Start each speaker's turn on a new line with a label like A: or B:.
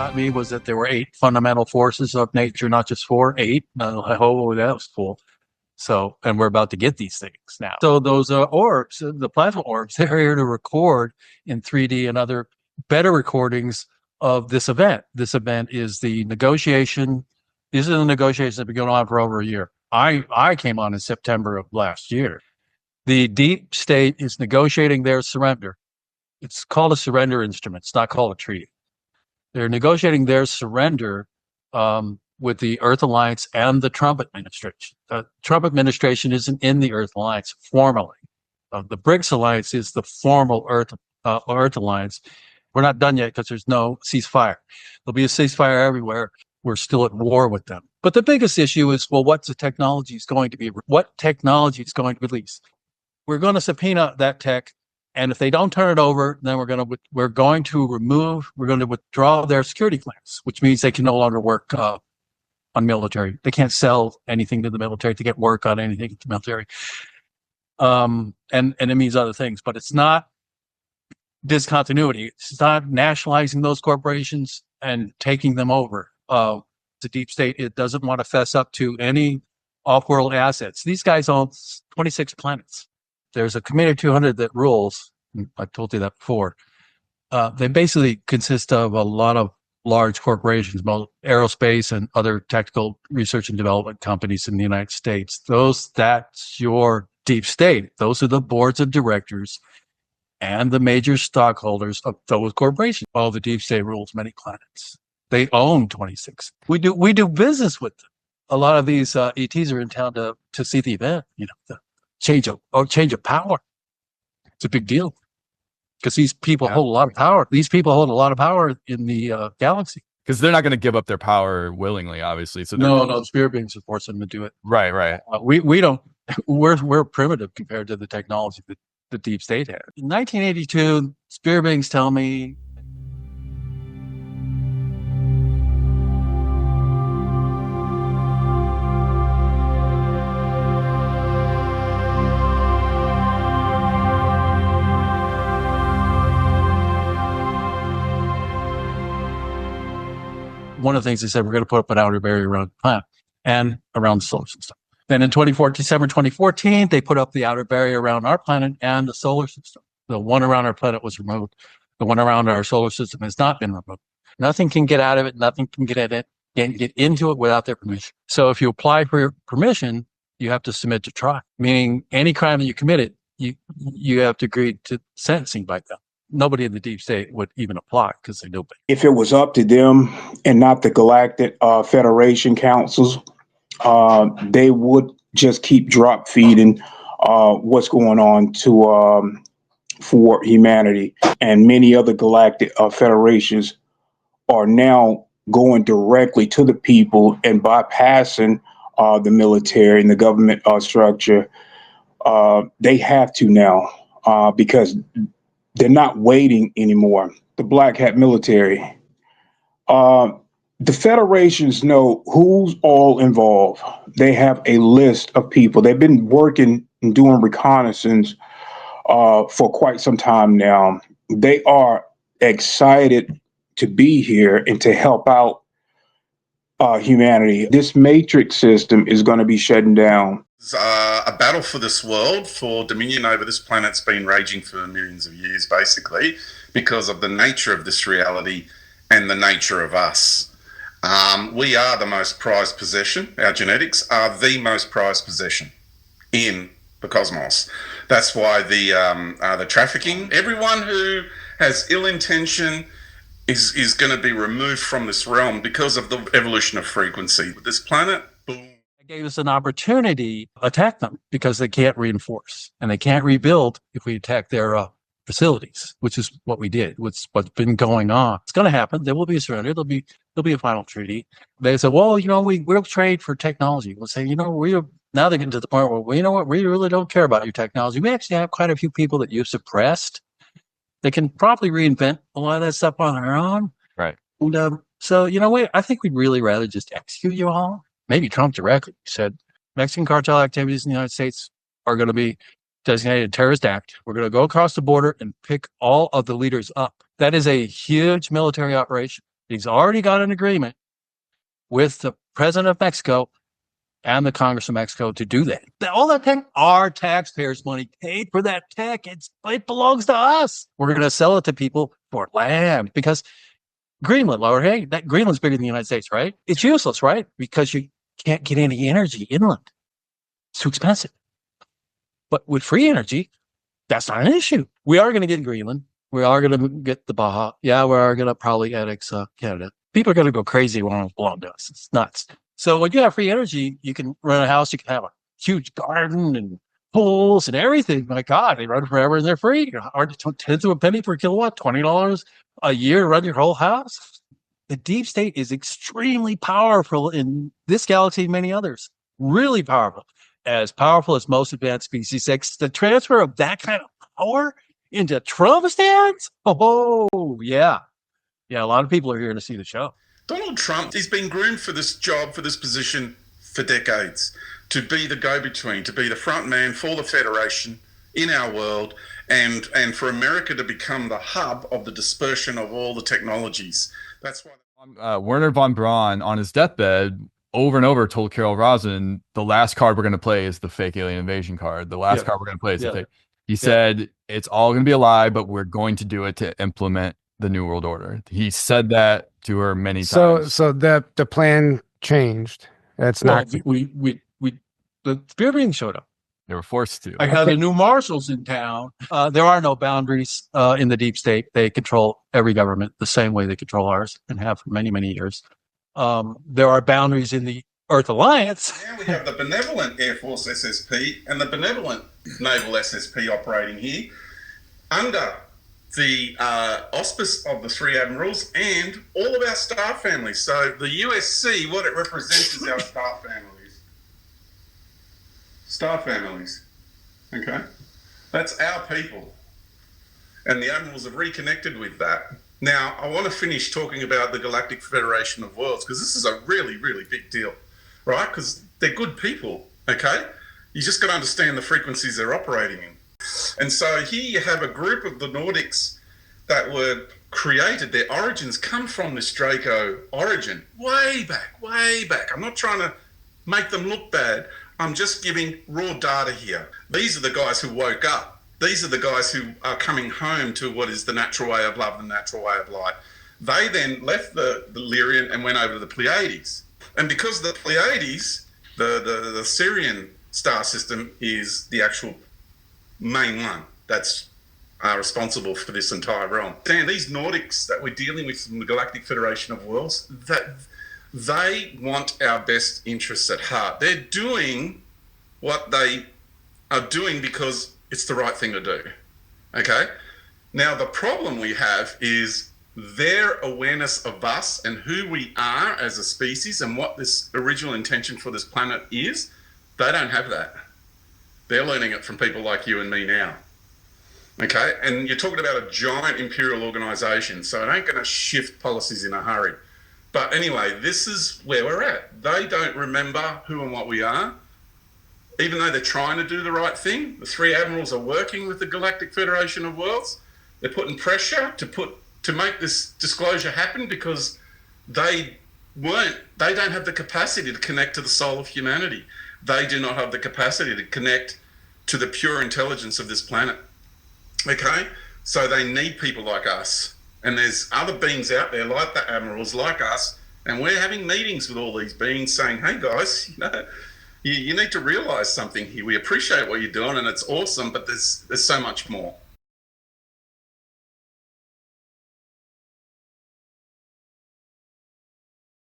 A: taught me was that there were 8 fundamental forces of nature, not just 4, 8. Oh, that was cool. So, and we're about to get these things now. So those orbs, the plasma orbs, they're here to record in 3D and other better recordings of this event. This event is the negotiation. These are the negotiations that have been going on for over a year. I came on in September of last year. The deep state is negotiating their surrender. It's called a surrender instrument. It's not called a treaty. They're negotiating their surrender with the Earth Alliance and the Trump administration. The Trump administration isn't in the Earth Alliance formally. The BRICS Alliance is the formal Earth Alliance. We're not done yet because there's no ceasefire. There'll be a ceasefire everywhere. We're still at war with them. But the biggest issue is, well, what technology is going to be released? We're going to subpoena that tech. And if they don't turn it over, then we're going to withdraw their security clearance, which means they can no longer work on military. They can't sell anything to the military. They can't work on anything to the military. And it means other things, but it's not discontinuity. It's not nationalizing those corporations and taking them over. The deep state, it doesn't want to fess up to any off-world assets. These guys own 26 planets. There's a Committee of 200 that rules. I told you that before. They basically consist of a lot of large corporations, both aerospace and other technical research and development companies in the United States. That's your deep state. Those are the boards of directors and the major stockholders of those corporations. Well, the deep state rules many planets. They own 26. We do business with them. A lot of these ETs are in town to see the event. The change of power. It's a big deal because these people hold a lot of power. These people hold a lot of power in the galaxy.
B: Because they're not going to give up their power willingly, obviously. So
A: no, spirit beings would force them to do it.
B: Right.
A: We don't. We're primitive compared to the technology that the deep state had. In 1982, spirit beings tell me. One of the things they said, we're going to put up an outer barrier around the planet and around the solar system. Then in December 2014, they put up the outer barrier around our planet and the solar system. The one around our planet was removed. The one around our solar system has not been removed. Nothing can get out of it. Nothing can get at it, can't get into it without their permission. So if you apply for your permission, you have to submit to trial, meaning any crime that you committed, you have to agree to sentencing by them. Nobody in the deep state would even apply because they know better.
C: If it was up to them and not the Galactic Federation councils, they would just keep drop feeding what's going on for humanity. And many other galactic federations are now going directly to the people and bypassing the military and the government structure. They have to now because they're not waiting anymore. The Black Hat military. The federations know who's all involved. They have a list of people. They've been working and doing reconnaissance for quite some time now. They are excited to be here and to help out humanity. This matrix system is going to be shutting down.
D: A battle for this world, for dominion over this planet's been raging for millions of years, basically, because of the nature of this reality and the nature of us. We are the most prized possession. Our genetics are the most prized possession in the cosmos. That's why the trafficking, everyone who has ill intention is going to be removed from this realm because of the evolution of frequency. This planet, boom.
A: It gave us an opportunity to attack them because they can't reinforce and they can't rebuild if we attack their facilities, which is what we did. What's been going on. It's going to happen. There will be a surrender. There'll be a final treaty. They said, well, we'll trade for technology. We'll say, now they're getting to the point where, well, you know what, we really don't care about your technology. We actually have quite a few people that you've suppressed. They can probably reinvent a lot of that stuff on their own.
B: Right.
A: And so, I think we'd really rather just execute you all. Maybe Trump directly said Mexican cartel activities in the United States are going to be designated a terrorist act. We're going to go across the border and pick all of the leaders up. That is a huge military operation. He's already got an agreement with the president of Mexico and the Congress of Mexico to do that. All that tech, our taxpayers' money paid for that tech. It belongs to us. We're going to sell it to people for land because Greenland, Lower Hey, that Greenland's bigger than the United States, right? It's useless, right? Because you can't get any energy inland. It's too expensive. But with free energy, that's not an issue. We are going to get Greenland. We are going to get the Baja. Yeah, we are going to probably annex Canada. People are going to go crazy when it belongs to us. It's nuts. So when you have free energy, you can rent a house. You can have a huge garden and pools and everything. My God, they run forever and they're free. Aren't 10 to a penny per kilowatt, $20 a year to run your whole house? The deep state is extremely powerful in this galaxy and many others. Really powerful. As powerful as most advanced species. The transfer of that kind of power into Trump's hands? Oh, yeah. Yeah, a lot of people are here to see the show.
D: Donald Trump, he's been groomed for this job, for this position for decades, to be the go-between, to be the front man for the Federation in our world, and for America to become the hub of the dispersion of all the technologies. That's why
B: Werner von Braun on his deathbed over and over told Carol Rosin, the last card we're going to play is the fake alien invasion card. The last card we're going to play is the fake. He said, it's all going to be a lie, but we're going to do it to implement the New World Order. He said that to her many times.
E: So the plan changed. It's not.
A: The Starbeings showed up.
B: They were forced to.
A: I got the new marshals in town. There are no boundaries in the deep state. They control every government the same way they control ours and have for many, many years. There are boundaries in the Earth Alliance.
D: Now we have the benevolent Airforce SSP and the benevolent Naval SSP operating here under the auspice of the three admirals and all of our star families. So the USC, what it represents is our star families. Star families. Okay? That's our people. And the admirals have reconnected with that. Now, I want to finish talking about the Galactic Federation of Worlds, because this is a really, really big deal, right? Because they're good people, okay? You just got to understand the frequencies they're operating in. And so here you have a group of the Nordics that were created. Their origins come from this Draco origin, way back, way back. I'm not trying to make them look bad. I'm just giving raw data here. These are the guys who woke up. These are the guys who are coming home to what is the natural way of love, the natural way of life. They then left the Lyrian and went over to the Pleiades. And because the Pleiades, the Syrian star system, is the actual main one that's responsible for this entire realm. Dan, these Nordics that we're dealing with from the Galactic Federation of Worlds, that they want our best interests at heart. They're doing what they are doing because it's the right thing to do, okay? Now, the problem we have is their awareness of us and who we are as a species and what this original intention for this planet is. They don't have that. They're learning it from people like you and me now, okay? And you're talking about a giant imperial organization, so it ain't going to shift policies in a hurry. But anyway, this is where we're at. They don't remember who and what we are. Even though they're trying to do the right thing, the three admirals are working with the Galactic Federation of Worlds. They're putting pressure to make this disclosure happen because they don't have the capacity to connect to the soul of humanity. They do not have the capacity to connect to the pure intelligence of this planet. Okay? So they need people like us. And there's other beings out there like the admirals, like us, and we're having meetings with all these beings saying, hey guys, you need to realize something here. We appreciate what you're doing and it's awesome, but there's so much more.